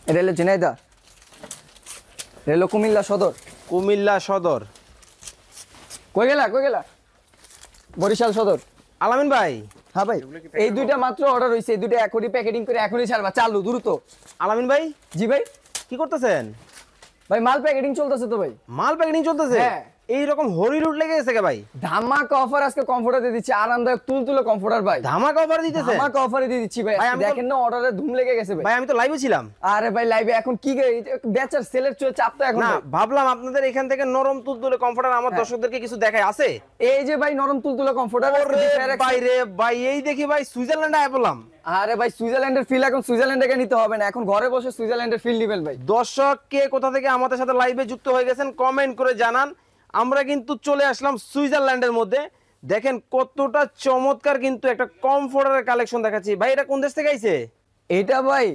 এটা হলো ঝিনাইদহ, এটা হলো কুমিল্লা সদর। কুমিল্লা সদর। কই গেলা বরিশাল সদর। আলামিন ভাই। হ্যাঁ ভাই, এই দুইটা মাত্র অর্ডার হইছে, এই দুইটা এখনই প্যাকেটিং করে এখনই ছাড়বা, চালু দ্রুত। আলামিন ভাই, জি ভাই। কি করতেছেন? ভাই মাল প্যাকেটিং চলতেছে তো ভাই। মাল প্যাকেটিং চলতেছে? হ্যাঁ। এইরকম হরিলুট লেগে গেছে কে ভাই? ধামাকা অফার আজকে কমফোর্টার দিয়ে দিচ্ছি, আরামদায়ক তুলতুলে কমফোর্টার ভাই। ধামাকা অফার দিতেছে? ধামাকা অফারে দিয়ে দিচ্ছি ভাই। ভাই, আমি দেখেন না অর্ডারে ধুম লেগে গেছে ভাই। ভাই আমি তো লাইভে ছিলাম। আরে ভাই লাইভে এখন কি বেচার সেলের চাপ তো এখন না, ভাই। ভাবলাম আপনাদের এখান থেকে নরম তুলতুলে কমফোর্টার আমার দর্শকদেরকে কিছু দেখায় আছে। এই যে ভাই নরম তুলতুলে কমফোর্টার। ভাই রে ভাই, এই দেখি ভাই সুইজারল্যান্ডে আয় বললাম। আরে ভাই সুইজারল্যান্ডের ফিল এখন সুইজারল্যান্ডে নিতে হবে না, এখন ঘরে বসে সুইজারল্যান্ডের ফিল নিবেন ভাই। দর্শক কে কোথা থেকে আমাদের সাথে লাইভে যুক্ত হয়ে গেছেন কমেন্ট করে জানান। আমরা কিন্তু চলে আসলাম সুইজারল্যান্ডের মধ্যে। দেখেন কতটা চমৎকার কিন্তু একটা কমফোর্টারের কালেকশন দেখাচ্ছি। ভাই এটা কোন দেশ থেকে আইছে? এটা ভাই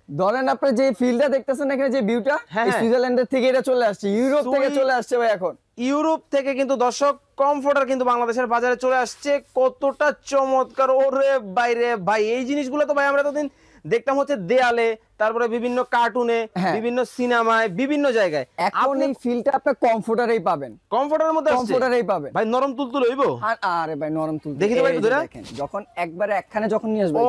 ধরেন আপনি যে ফিলটা দেখতেছেন এখানে, যে ভিউটা, হ্যাঁ, হ্যাঁ। সুইজারল্যান্ডের থেকে এটা চলে আসছে, ইউরোপ থেকে চলে আসছে ভাই। এখন ইউরোপ থেকে কিন্তু দর্শক কমফোর্টার কিন্তু বাংলাদেশের বাজারে চলে আসছে। কতটা চমৎকার! ওরে বাইরে ভাই, এই জিনিসগুলো তো ভাই আমরা এতদিন দেখতাম হচ্ছে দেয়ালে, তারপরে বিভিন্ন কার্টুনে, বিভিন্ন সিনেমায়, বিভিন্ন জায়গায়। এখন এই ফিলটা আপনি কমফোর্টারেই পাবেন। কমফোর্টারের মধ্যে আসছে? কমফোর্টারেই পাবেন ভাই। নরম তুলতুল হইবো? আরে ভাই নরম তুল দেখি তো ভাই ধরে। দেখেন যখন একবারে একখানে যখন নিয়ে আসবে, ও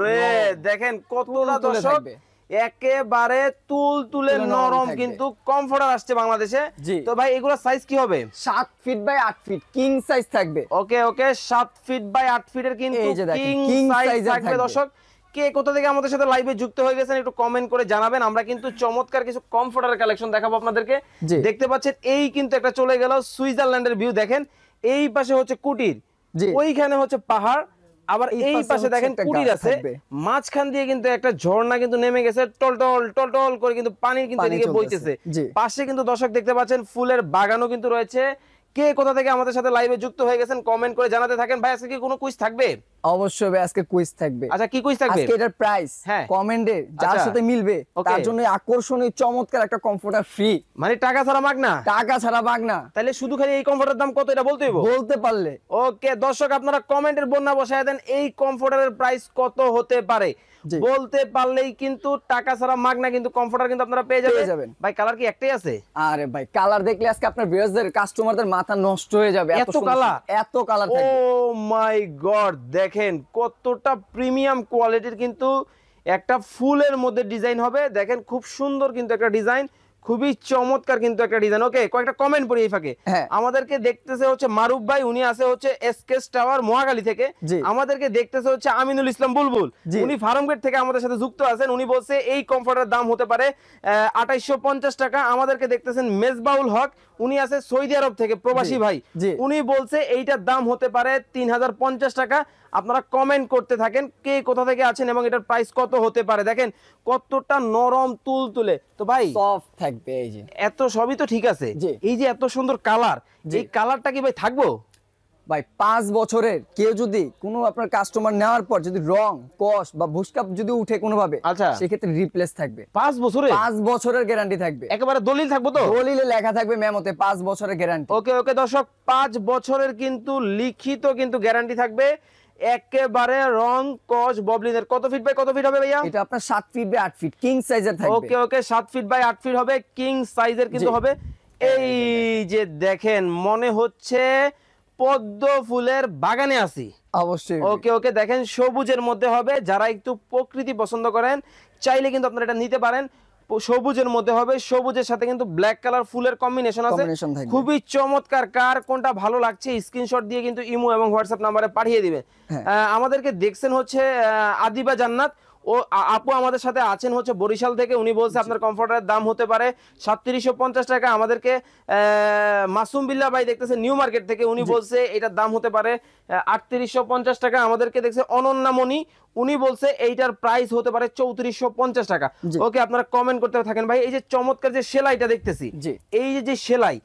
রে দেখেন কতটা দর্শক একেবারে তুলতুলে নরম কিন্তু কমফোর্টার আসছে বাংলাদেশে। তো ভাই এগুলা সাইজ কি হবে? 7 feet by 8 feet king size থাকবে। ওকে ওকে, 7 ফিট বাই 8 ফিটের কিন্তু কিং সাইজ থাকবে। দর্শক কে কোথা থেকে আমাদের সাথে লাইভে যুক্ত হয়ে গেছেন একটু কমেন্ট করে জানাবেন। আমরা কিন্তু চমৎকার কিছু কমফোর্টারের কালেকশন দেখাবো আপনাদেরকে। দেখতে পাচ্ছেন এই কিন্তু একটা চলে গেল সুইজারল্যান্ডের ভিউ। দেখেন এই পাশে হচ্ছে কুটির, ওইখানে হচ্ছে পাহাড়, আবার এই পাশে দেখেন কুটির আছে, মাঝখান দিয়ে কিন্তু একটা ঝর্ণা কিন্তু নেমে গেছে, টলটল টলটল করে কিন্তু পানি কিন্তু এদিকে বইতেছে। পাশে কিন্তু দর্শক দেখতে পাচ্ছেন ফুলের বাগানও কিন্তু রয়েছে। কে কোথা থেকে আমাদের সাথে লাইভে যুক্ত হয়ে গেছেন কমেন্ট করে জানাতে থাকেন। ভাই আজকে কি কোনো কুইজ থাকবে? অবশ্যই ভাই আজকে কুইজ থাকবে। আচ্ছা কি কুইজ থাকবে? আজকে এটার প্রাইস কমেন্টে যার সাথে মিলবে তার জন্য আকর্ষণীয় চমৎকার একটা কমফোর্টার ফ্রি। মানে টাকা ছাড়া মাগনা? টাকা ছাড়া মাগনা। তাহলে শুধু খালি এই কমফোর্টারের দাম কত এটা বলতে হইব? বলতে পারলে। ওকে দর্শক আপনারা কমেন্টের বন্যা বসায় দেন এই কমফোর্টারের প্রাইস কত হতে পারে। বলতে পারলেই কিন্তু টাকা ছাড়া মাগনা কিন্তু কমফোর্টার কিন্তু আপনারা পেয়ে যাবেন। ভাই কালার কি একটাই আছে? আরে ভাই কালার দেখলে আজকে আপনার ভিউয়ারদের কাস্টমারদের মাথা নষ্ট হয়ে যাবে। এত কালার, এত কালার থাকবে। ও মাই গড, দেখেন কতটা প্রিমিয়াম কোয়ালিটির কিন্তু একটা ফুলের মধ্যে ডিজাইন হবে। দেখেন খুব সুন্দর কিন্তু একটা ডিজাইন, খুবই চমৎকার কিন্তু একটা ডিজাইন। ওকে কয়েকটা কমেন্ট পড়ি এই ফাঁকে। আমাদেরকে দেখতেছে হচ্ছে মারুফ ভাই, উনি আছে হচ্ছে এসকেস টাওয়ার মহাখালী থেকে। আমাদেরকে দেখতেছে হচ্ছে আমিনুল ইসলাম বুলবুল, উনি ফার্মগেট থেকে আমাদের সাথে যুক্ত আছেন। উনি বলছে এই কমফোর্টারের দাম হতে পারে 2850 টাকা। আমাদেরকে দেখতেছেন মেজবাউল হক, উনি আছে সৌদি আরব থেকে, প্রবাসী ভাই, উনি বলছে এইটার দাম হতে পারে 3050 টাকা। আপনারা কমেন্ট করতে থাকেন কে কোথা থেকে আছেন এবং এটার প্রাইস কত হতে পারে। দেখেন কতটা নরম তুলতুলে। তো ভাই সফট থাকবে। এই যে এত সবই তো ঠিক আছে, এই যে এত সুন্দর কালার, এই কালারটা কি ভাই থাকবো? ভাই 5 বছরের কেউ যদি কোনো আপনার কাস্টমার নেওয়ার পর যদি রং কস বা ভুসকাপ যদি উঠে কোনোভাবে, সেক্ষেত্রে রিপ্লেস থাকবে। 5 বছরের? 5 বছরের গ্যারান্টি থাকবে। একেবারে দলিল থাকবো তো? দলিলে লেখা থাকবে মেমোতে 5 বছরের গ্যারান্টি। ওকে ওকে দর্শক, 5 বছরের কিন্তু লিখিত কিন্তু গ্যারান্টি থাকবে। একেবারে রং কস ববলিনের। কত ফিট বাই কত ফিট হবে ভাইয়া? এটা আপনার 7 ফিট বাই 8 ফিট কিং সাইজের থাকবে। Okay okay, 7 feet by 8 fit হবে, কিং সাইজের কিন্তু হবে। এই যে দেখেন মনে হচ্ছে পদ্ম ফুলের বাগানে আছি। অবশ্যই। ওকে ওকে, দেখেন সবুজের মধ্যে হবে। যারা একটু প্রকৃতি পছন্দ করেন চাইলে কিন্তু আপনারা এটা নিতে পারেন। সবুজের মধ্যে হবে, সবুজের সাথে কিন্তু ব্ল্যাক কালার ফুলের কম্বিনেশন আছে, খুবই চমৎকার। কার কোনটা ভালো লাগছে স্ক্রিনশট দিয়ে কিন্তু ইমো এবং হোয়াটসঅ্যাপ নাম্বারে পাঠিয়ে দিবেন। আমাদেরকে দেখছেন হচ্ছে আদিবা জান্নাত, ও আপু আমাদের সাথে আছেন হচ্ছে বরিশাল থেকে। উনি বলছে আপনার কমফোর্টারের দাম হতে পারে 3750 টাকা। আমাদেরকে মাসুম বিল্লাহ ভাই দেখতেছে নিউ মার্কেট থেকে, উনি বলছে এটার দাম হতে পারে 3850 টাকা। আমাদেরকে দেখছে অনন্যামণি, উনি বলছে এইটার প্রাইস হতে পারে 3450 টাকা। ওকে আপনারা কমেন্ট করতে থাকেন। ভাই এই যে চমৎকার যে সেলাইটা দেখতেছি, এই যে সেলাই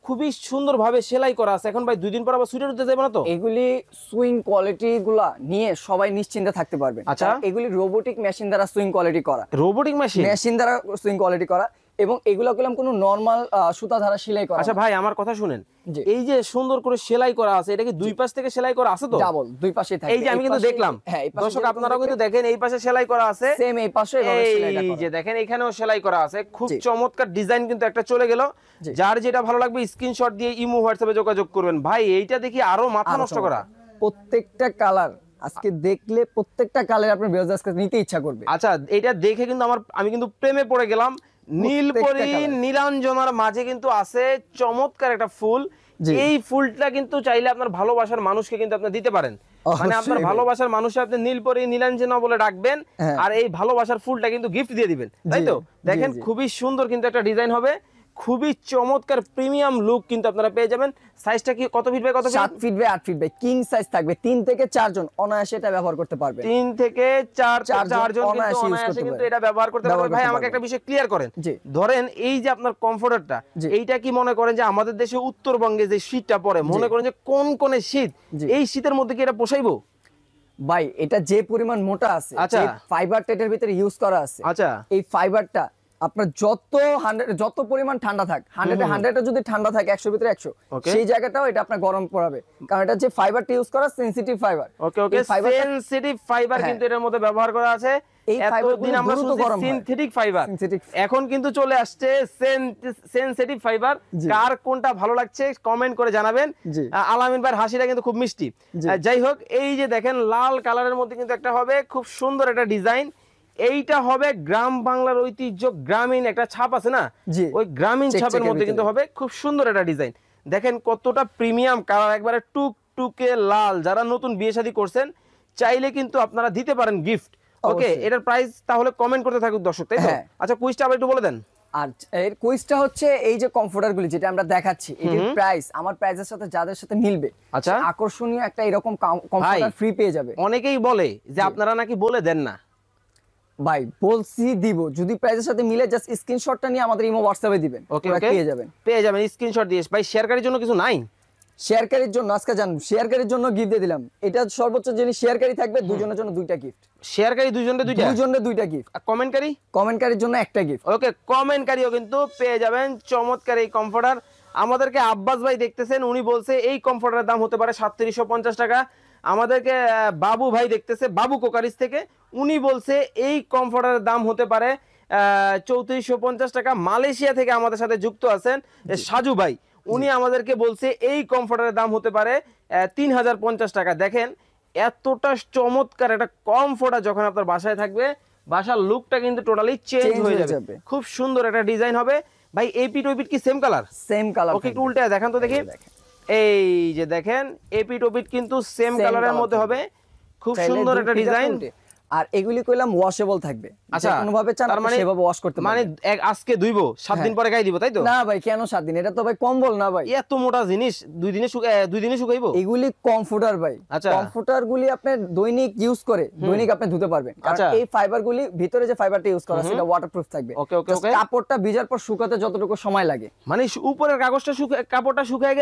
খুবই সুন্দর ভাবে সেলাই করা আছে। এখন ভাই 2 দিন পর আবার সুইটার উঠতে যাবে না তো? এগুলি সুইং কোয়ালিটি গুলা নিয়ে সবাই নিশ্চিন্তে থাকতে পারবেন। আচ্ছা, এগুলি রোবোটিক মেশিন দ্বারা সুইং কোয়ালিটি করা। রোবোটিক মেশিন দ্বারা সুইং কোয়ালিটি করা। এবং এগুলো করলাম কোনো নরমাল সুতা ধারা সেলাই করা। আচ্ছা ভাই আমার কথা শুনেন, এই যে সুন্দর করে সেলাই করা আছে, এটা কি দুই পাশ থেকে সেলাই করা আছে? তো ডাবল দুই পাশে থাকে। এই যে আমি কিন্তু দেখলাম, দর্শক আপনারাও কিন্তু দেখেন, এই পাশে সেলাই করা আছে, সেম এই পাশে এভাবে সেলাইটা করা। এই যে দেখেন এখানেও সেলাই করা আছে, খুব চমৎকার ডিজাইন কিন্তু একটা চলে গেল। যার যেটা ভালো লাগবে স্ক্রিনশট দিয়ে ইমো হোয়াটসঅ্যাপে যোগাযোগ করবেন। ভাই এইটা দেখি আরো মাথা নষ্ট করা, প্রত্যেকটা কালার আজকে দেখলে প্রত্যেকটা কালার আপনার বেজাজ কাছে নিতে ইচ্ছা করবে। আচ্ছা এটা দেখে কিন্তু আমি কিন্তু প্রেমে পড়ে গেলাম। নীলপরি নীলাঞ্জনার মাঝে কিন্তু আছে চমৎকার একটা ফুল। এই ফুলটা কিন্তু চাইলে আপনার ভালোবাসার মানুষকে কিন্তু আপনি দিতে পারেন, মানে আপনার ভালোবাসার মানুষকে আপনি নীলপরি নীলাঞ্জনা বলে ডাকবেন, আর এই ভালোবাসার ফুলটা কিন্তু গিফট দিয়ে দিবেন, তাই তো? দেখেন খুবই সুন্দর কিন্তু একটা ডিজাইন হবে, খুবই চমৎকার প্রিমিয়াম লুক কিন্তু আপনারা পেয়ে যাবেন। সাইজটা কি কত ফিট বাই কত feet? 7 feet by 8 feet by king size থাকবে। 3 থেকে 4 জন অনায়াসে এটা ব্যবহার করতে পারবে। 3 থেকে 4 জন অনায়াসে কিন্তু এটা ব্যবহার করতে পারবে। ভাই আমাকে একটা বিষয় ক্লিয়ার করেন, ধরেন এই যে আপনার কমফোর্টারটা, এইটা কি মনে করেন যে আমাদের দেশে উত্তরবঙ্গে যে শীতটা পড়ে, মনে করেন যে কোন কোন শীত, এই শীতের মধ্যে কি এটা পোষাইবো? ভাই এটা যে পরিমাণ মোটা আছে, যে ফাইবার টেটের ভিতরে ইউজ করা আছে, আচ্ছা এই ফাইবারটা আপনার যত পরিমাণ ঠান্ডা থাক, 100 যদি ঠান্ডা থাকে 100 ভিতরে 100, সেই জায়গাটাও এটা আপনার গরম পড়াবে, কারণ এটা যে ফাইবারটা ইউজ করা সেনসিটিভ ফাইবার। ওকে সেনসিটিভ ফাইবার কিন্তু এর মধ্যে ব্যবহার করা আছে। এতদিন আমরা শুনছি সিনথেটিক ফাইবার, এখন কিন্তু চলে আসছে সেনসিটিভ ফাইবার। কার কোনটা ভালো লাগছে কমেন্ট করে জানাবেন। আলামিন ভাইয়ের হাসিটা কিন্তু খুব মিষ্টি। যাই হোক, এই যে দেখেন লাল কালারের মধ্যে কিন্তু একটা হবে খুব সুন্দর একটা ডিজাইন। এইটা হবে গ্রাম বাংলার ঐতিহ্য, গ্রামীণ একটা ছাপ আছে না, ওই গ্রামীণ ছাপের মধ্যে কিন্তু হবে খুব সুন্দর একটা ডিজাইন। দেখেন কতটা প্রিমিয়াম কালার, একবারে টুকটুকে লাল। যারা নতুন বিয়ে শাদী করছেন চাইলে কিন্তু আপনারা দিতে পারেন গিফট। ওকে, এটার প্রাইস তাহলে কমেন্ট করতে থাকুক দর্শক, তাই তো? আচ্ছা কুইজটা আবার একটু বলে দেন। আর এর কুইজটা হচ্ছে এই যে কমফোর্টার গুলি যেটা আমরা দেখাচ্ছি, এর প্রাইস আমার প্রাইসের সাথে যাদের সাথে মিলবে, আচ্ছা আকর্ষণীয় একটা এরকম কমফোর্টার ফ্রি পেয়ে যাবে। অনেকেই বলে যে আপনারা নাকি বলে দেন না। ভাই বলছি দিব, যদি প্রাইসের সাথে মিলে জাস্ট স্ক্রিনশটটা নিয়ে আমাদের ইমো হোয়াটসঅ্যাপে দিবেন, পেয়ে যাবেন স্ক্রিনশট দিয়ে। ভাই শেয়ারকারীর জন্য কিছু নাই? শেয়ারকারীর জন্য আজকে জান শেয়ারকারীর জন্য গিফট দিয়ে দিলাম। এটা সর্বোচ্চ যিনি শেয়ারকারী থাকবে দুজনের জন্য দুইটা গিফট। শেয়ারকারী দুইজনের দুইটা গিফট, আর কমেন্টকারীর জন্য একটা গিফট। ওকে, কমেন্টকারীও কিন্তু পেয়ে যাবেন চমৎকার এই কমফোর্টার। আমাদেরকে আব্বাস ভাই দেখতেছেন, উনি বলছে এই কমফোর্টারের দাম হতে পারে 3750 টাকা। আমাদেরকে বাবু ভাই দেখতেছে বাবু কোকারিস থেকে, উনি বলছে এই কমফোর্টারের দাম হতে পারে 3450 টাকা। মালয়েশিয়া থেকে আমাদের সাথে যুক্ত আছেন সাজু ভাই, উনি আমাদেরকে বলছে এই কমফোর্টারের দাম হতে পারে 3050 টাকা। দেখেন এতটা চমৎকার একটা কমফোর্টার যখন আপনার বাসায় থাকবে, বাসার লুকটা কিন্তু টোটালি চেঞ্জ হয়ে যাবে। খুব সুন্দর একটা ডিজাইন হবে। ভাই এপিট ওপিট কি same colour? Same colour. Okay একটু উল্টে দেখান তো দেখি। এই যে দেখেন এপিট ওপিট কিন্তু সেম কালারের মধ্যে হবে, খুব সুন্দর একটা ডিজাইন। আর এগুলি কইলাম ওয়াশেবল থাকবে, আচ্ছা কোনোভাবে চান আপনি সেভাবে ওয়াশ করতে পারবেন। মানে আজকে ধুইবো 7 দিন পরে গায়ে দিব, তাই তো? না ভাই কেন 7 দিন, এটা তো ভাই কম্বল না ভাই, এত মোটা জিনিস 2 দিনে শুকাইবো? এগুলি কমফোর্টার ভাই, কমফোর্টার গুলি আপনি দৈনিক ইউজ করে দৈনিক আপনি ধুতে পারবেন, কারণ এই ফাইবার গুলি ভিতরে যে ফাইবারটা ইউজ করা সেটা ওয়াটারপ্রুফ থাকবে। ওকে ওকে ওকে, কাপড়টা ভিজার পর শুকাতে যতটুকু সময় লাগে, মানে উপরের কাপড়টা শুকিয়ে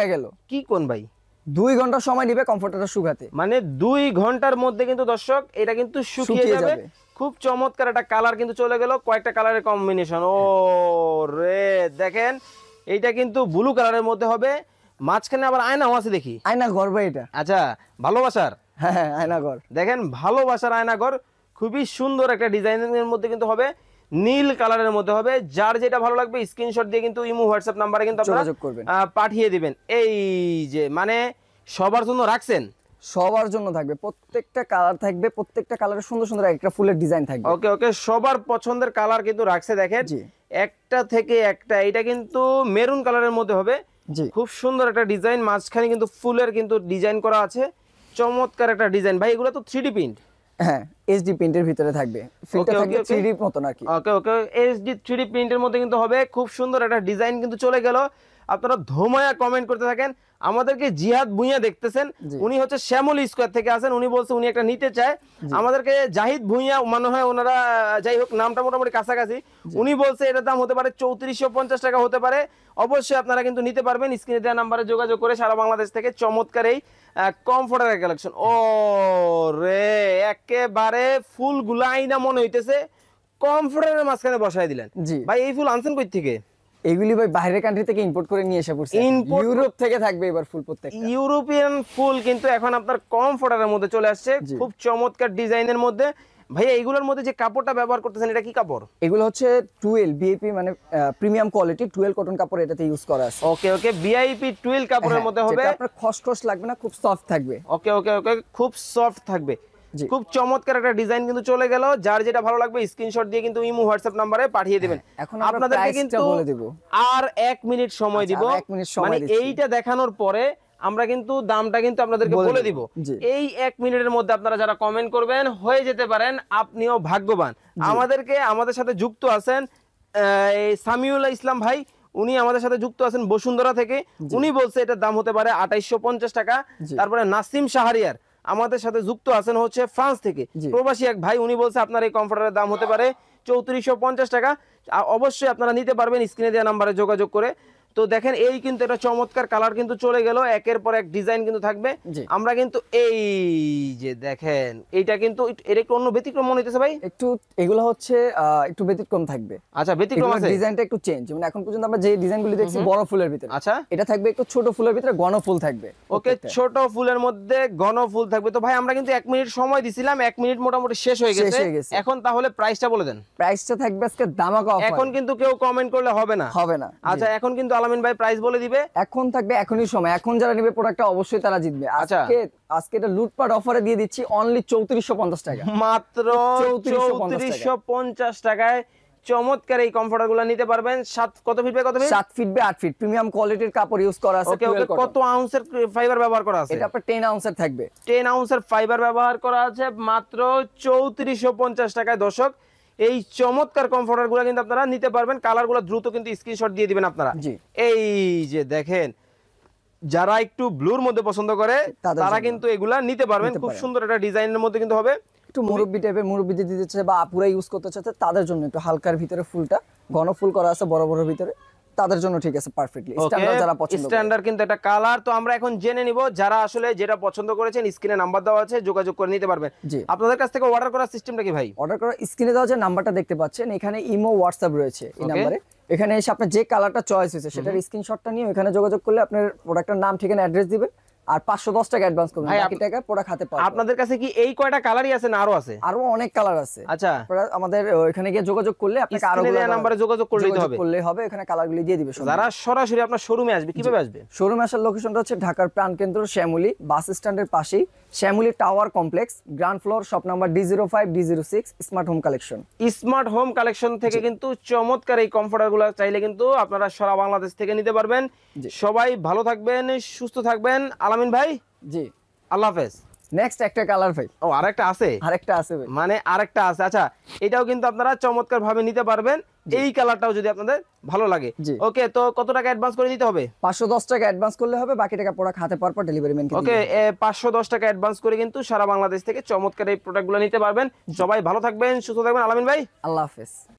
গেল কি কোন ভাই 2 ঘন্টা সময় নেবে কমফোর্টারটা শুকাতে, মানে 2 ঘন্টার মধ্যে কিন্তু দর্শক এটা কিন্তু শুকিয়ে যাবে। খুব চমৎকার একটা কালার কিন্তু চলে গেল, কয়েকটা কালারের কম্বিনেশন। ও রে দেখেন এইটা কিন্তু ব্লু কালারের মধ্যে হবে, মাঝখানে আবার আয়নাও আছে দেখি। আয়না ঘর ভাই এটা? আচ্ছা ভালোবাসার, হ্যাঁ আয়না ঘর। দেখেন ভালোবাসার আয়না ঘর, খুবই সুন্দর একটা ডিজাইনের মধ্যে কিন্তু হবে, নীল কালারের মধ্যে হবে। যার যেটা ভালো লাগবে স্ক্রিনশট দিয়ে কিন্তু ইমো হোয়াটসঅ্যাপ নাম্বারে কিন্তু আপনারা পাঠিয়ে দিবেন। এই যে মানে সবার জন্য রাখছেন, সবার জন্য থাকবে, প্রত্যেকটা কালার থাকবে, প্রত্যেকটা কালারে সুন্দর সুন্দর একটা ফুলের ডিজাইন থাকবে। ওকে ওকে, সবার পছন্দের কালার কিন্তু রাখছে। দেখেন একটা থেকে একটা, এটা কিন্তু মেরুন কালারের মধ্যে হবে, খুব সুন্দর একটা ডিজাইন, মাঝখানে কিন্তু ফুলের কিন্তু ডিজাইন করা আছে, চমৎকার একটা ডিজাইন। ভাই এগুলো তো 3D প্রিন্ট? হ্যাঁ এইচডি প্রিন্টের ভিতরে থাকবে, ফিলটা থাকবে 3D মত নাকি? ওকে ওকে, এইচডি 3D প্রিন্টের মধ্যে কিন্তু হবে, খুব সুন্দর একটা ডিজাইন কিন্তু চলে গেল। আপনারা ধোমায়া কমেন্ট করতে থাকেন। আমাদেরকে জিহাদ ভুঁইয়া দেখতেছেন, উনি হচ্ছে শ্যামল স্কয়ার থেকে আছেন, উনি বলছে উনি একটা নিতে চায়। আমাদেরকে জাহিদ ভুঁইয়া মনে হয় ওনারা, যাই হোক নামটা মোটামুটি কাছাকাছি, উনি বলছে এটার দাম হতে পারে 3450 টাকা হতে পারে। অবশ্যই আপনারা কিন্তু নিতে পারবেন, স্ক্রিনে দেওয়া নাম্বারে যোগাযোগ করে সারা বাংলাদেশ থেকে চমৎকার এই কমফোর্টারের কালেকশন। ও রে একেবারে ফুলগুলো আইনা মনে হইতেছে, কমফোর্টারের মাঝখানে বসায় দিলেন। জি ভাই এই ফুল আনছেন কই থেকে? এগুলি ভাই বাইরের কান্ট্রি থেকে ইম্পোর্ট করে নিয়ে এসে পড়ছে, ইউরোপ থেকে থাকবে এবার ফুল প্রত্যেকটা। ইউরোপিয়ান ফুল কিন্তু এখন আপনার কমফোর্টারের মধ্যে চলে আসছে, খুব চমৎকার ডিজাইনের মধ্যে। ভাইয়া এইগুলোর মধ্যে যে কাপড়টা ব্যবহার করতেছেন এটা কি কাপড়? এগুলো হচ্ছে 12 বিআইপি মানে প্রিমিয়াম কোয়ালিটি 12 কটন কাপড় এটাতে ইউজ করা আছে। ওকে ওকে, বিআইপি 12 কাপড়ের মধ্যে হবে, যেটা আপনার খসখস লাগবে না, খুব সফট থাকবে। ওকে ওকে ওকে, খুব সফট থাকবে, খুব চমৎকার একটা ডিজাইন কিন্তু চলে গেল। যার যেটা ভালো লাগবে স্ক্রিনশট দিয়ে কিন্তু ইমো হোয়াটসঅ্যাপ নম্বরে পাঠিয়ে দিবেন। এখন আপনাদেরকে কিন্তু বলে দেব আর 1 মিনিট সময় দিব, মানে এইটা দেখানোর পরে আমরা কিন্তু দামটা কিন্তু আপনাদেরকে বলে দিব। এই 1 মিনিটের মধ্যে আপনারা যারা কমেন্ট করবেন হয়ে যেতে পারেন আপনিও ভাগ্যবান। আমাদের সাথে যুক্ত আছেন সামিউল ইসলাম ভাই, উনি আমাদের সাথে যুক্ত আছেন বসুন্ধরা থেকে। উনি বলছে এটার দাম হতে পারে 2850 টাকা। তারপরে নাসিম শাহরিয়ার আমাদের সাথে যুক্ত আছেন হচ্ছে ফ্রান্স থেকে, প্রবাসী এক ভাই, উনি বলছে আপনার এই কমফোর্টারের দাম হতে পারে 3450 টাকা। অবশ্যই আপনারা নিতে পারবেন স্ক্রিনে দেওয়া নাম্বারে যোগাযোগ করে। তো দেখেন এই কিন্তু এটা চমৎকার কালার কিন্তু চলে গেল, একের পর এক ডিজাইন কিন্তু থাকবে। আমরা কিন্তু এই যে দেখেন এইটা কিন্তু এটা একটু অন্য ব্যতিক্রম মনে হইতেছে ভাই, একটু এগুলো হচ্ছে একটু ব্যতিক্রম থাকবে। আচ্ছা ব্যতিক্রম আছে, ডিজাইনটা একটু চেঞ্জ, মানে এখন পর্যন্ত আমরা যে ডিজাইনগুলি দেখছি বড় ফুলের ভিতরে, আচ্ছা এটা থাকবে একটু ছোট ফুলের ভিতরে ঘন ফুল থাকবে। ওকে, ছোট ফুলের মধ্যে ঘন ফুল থাকবে। তো ভাই আমরা কিন্তু 1 মিনিট সময় দিছিলাম, 1 মিনিট মোটামুটি শেষ হয়ে গেছে। এখন তাহলে প্রাইসটা বলে দেন। প্রাইসটা থাকবে আজকে ধামাকা অফার, এখন কিন্তু কেউ কমেন্ট করলে হবে না। আচ্ছা এখন কিন্তু আলামিন ভাই প্রাইস বলে দিবে, এখন থাকবে এখনই সময়, এখন যারা নেবে প্রোডাক্টটা অবশ্যই তারা জিতবে। আজকে এটা লুটপাট অফারে দিয়ে দিচ্ছি অনলি 3450 টাকা, মাত্র 3450 টাকায় চমৎকার এই কমফোর্টারগুলো নিতে পারবেন। 7 কত ফিট বাই কত feet? 7 feet by 8 feet premium কোয়ালিটির কাপড় ইউজ করা আছে। ওকে ওকে, কত আউন্সের ফাইবার ব্যবহার করা আছে? এটা আপনার 10 আউন্সের থাকবে, 10 আউন্সের ফাইবার ব্যবহার করা আছে মাত্র 3450 টাকায়। দর্শক এই চমৎকার কমফোর্টারগুলো কিন্তু আপনারা নিতে পারবেন। কালারগুলো দ্রুত কিন্তু স্ক্রিনশট দিয়ে দিবেন আপনারা। এই যে দেখেন যারা একটু ব্লুর মধ্যে পছন্দ করে তারা কিন্তু এগুলা নিতে পারবেন। খুব সুন্দর একটা ডিজাইনের মধ্যে কিন্তু হবে, একটু মুরব্বি টাইপের, মুরব্বিদের দিতে চাচ্ছে বা আপুরা ইউজ করতে চাচ্ছে তাদের জন্য একটু হালকার ভিতরে ফুলটা ঘন ফুল করা আছে বড় বড় ভিতরে, তাদের জন্য ঠিক আছে পারফেক্টলি। স্ট্যান্ডার্ড যারা পছন্দ করে, স্ট্যান্ডার্ড কিন্তু একটা কালার। তো আমরা এখন জেনে নিব যারা আসলে যেটা পছন্দ করেছেন, স্ক্রিনে নাম্বার দেওয়া আছে, যোগাযোগ করে নিতে পারবেন। আপনাদের কাছ থেকে অর্ডার করার সিস্টেমটা কি ভাই? অর্ডার করার স্ক্রিনে দেওয়া যে নাম্বারটা দেখতে পাচ্ছেন, এখানে ইমো হোয়াটসঅ্যাপ রয়েছে। এই নম্বরে এখানে এসে আপনার যে কালারটা চয়েস হয়েছে সেটার স্ক্রিনশটটা নিয়ে এখানে যোগাযোগ করলে আপনার প্রোডাক্টের নাম, ঠিকানা, অ্যাড্রেস দিবেন আর 510 টাকা অ্যাডভান্স করবেন, বাকি টাকা প্রোডাক্ট হাতে পাবেন। আপনাদের কাছে কি এই কয়টা কালারই আছে না আরো আছে? আরো অনেক কালার আছে। আচ্ছা আমাদের এখানে গিয়ে যোগাযোগ করলে আপনাকে আরো নাম্বারে যোগাযোগ করলেই হবে, এখানে কালারগুলি দিয়ে দিবে। যারা সরাসরি আপনার শোরুমে আসবে কিভাবে আসবে? শোরুমে আসার লোকেশনটা হচ্ছে ঢাকার প্রাণকেন্দ্র শ্যামলী বাস স্ট্যান্ডের পাশেই, Shyamoli tower complex, ground floor, shop number D05 D06, smart home collection. Smart home collection থেকে কিন্তু চমৎকার এই কমফোর্টারগুলো চাইলে কিন্তু আপনারা সারা বাংলাদেশ থেকে নিতে পারবেন। সবাই ভালো থাকবেন, সুস্থ থাকবেন। আলামিন ভাই জি আল্লাহ হাফেজ। নেক্সট একটা কালার ভাই, ও আরেকটা আছে? আরেকটা আছে ভাই, মানে আরেকটা আছে। আচ্ছা এটাও কিন্তু আপনারা চমৎকার ভাবে নিতে পারবেন, এই কালারটাও যদি আপনাদের ভালো লাগে। ওকে, তো কত টাকা অ্যাডভান্স করে দিতে হবে? 510 টাকা অ্যাডভান্স করলে হবে, বাকি টাকা প্রোডাক্ট হাতে পাওয়ার পর ডেলিভারি ম্যানকে দিতে হবে। ওকে 510 টাকা অ্যাডভান্স করে কিন্তু সারা বাংলাদেশ থেকে চমৎকার এই প্রোডাক্টগুলো নিতে পারবেন। সবাই ভালো থাকবেন, সুস্থ থাকবেন। আলামিন ভাই আল্লাহ হাফেজ।